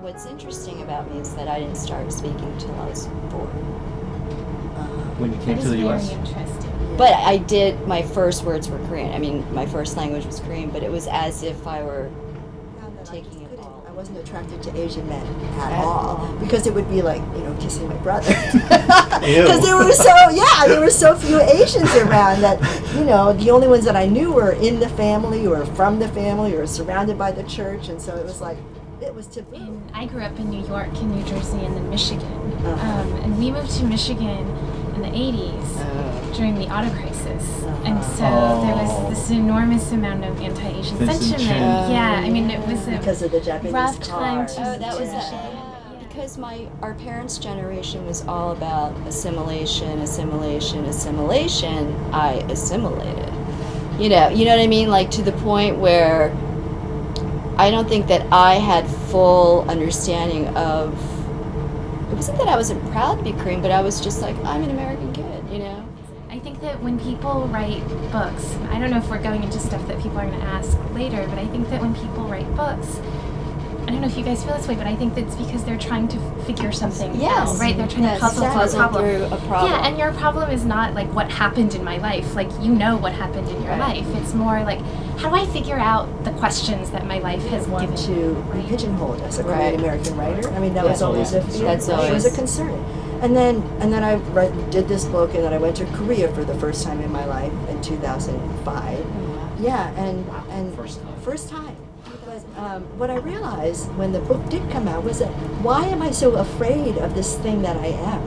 what's interesting about me is that I didn't start speaking until I was 4. When you came That to the is U.S. very interesting. But I did, my first words were Korean. I mean, my first language was Korean, but it was as if I were taking it all. I wasn't attracted to Asian men at At all all. because it would be like, kissing my brother. Ew. Because there were so few Asians around that, the only ones that I knew were in the family or from the family or surrounded by the church, and so it was like, it was taboo. And I grew up in New York, in New Jersey, and then Michigan. Uh-huh. And we moved to Michigan in the 80s during the auto crisis. And so there was this enormous amount of anti-Asian Vincent sentiment. Chin. Yeah, I mean, it was a Because of the Japanese rough time cars. to Oh, that was Michigan. because our parents' generation was all about assimilation, assimilation, assimilation. I assimilated. You know what I mean? Like to the point where I don't think that I had full understanding of. It wasn't that I wasn't proud to be Korean, but I was just like, I'm an American kid, I think that when people write books, I don't know if we're going into stuff that people are going to ask later, but I think that when people write books, I don't know if you guys feel this way, but I think that's because they're trying to figure something Yes. out, right? They're trying Yes, to puzzle exactly. through a problem. Through a problem. Yeah, and your problem is not like what happened in my life. Like, you know what happened in your Right. life. It's more like, how do I figure out the questions that my life has Want given to me? be pigeonholed as a Right. Korean American writer. I mean, that Yeah. was always a Yeah. fear. That's It was always- a concern. And then I did this book, and then I went to Korea for the first time in my life in 2005. Yeah, and first time. But what I realized when the book did come out was that why am I so afraid of this thing that I am?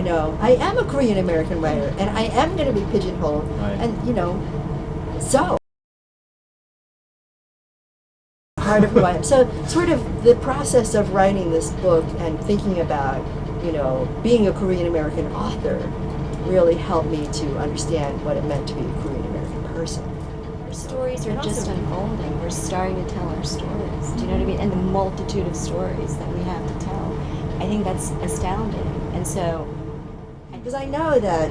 Yeah. I am a Korean American writer, and I am going to be pigeonholed, Right. and so. Part of who I am. So sort of the process of writing this book and thinking about, being a Korean American author really helped me to understand what it meant to be a Korean American person. Our stories are And just also- unfolding. We're starting to tell our stories. Do you know what I mean? And the multitude of stories that we have to tell. I think that's astounding. And so, Because I know that,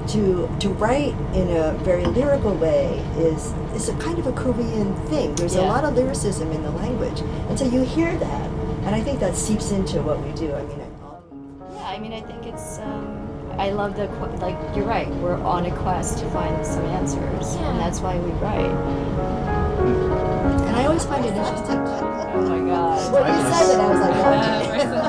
to write in a very lyrical way is a kind of a Korean thing. There's a Yeah. lot of lyricism in the language. And so you hear that. And I think that seeps into what we do. I think it's. I love you're right. We're on a quest to find some answers, Yeah. and that's why we write. And I always find it interesting. Oh my God. When you said it, I was like, oh,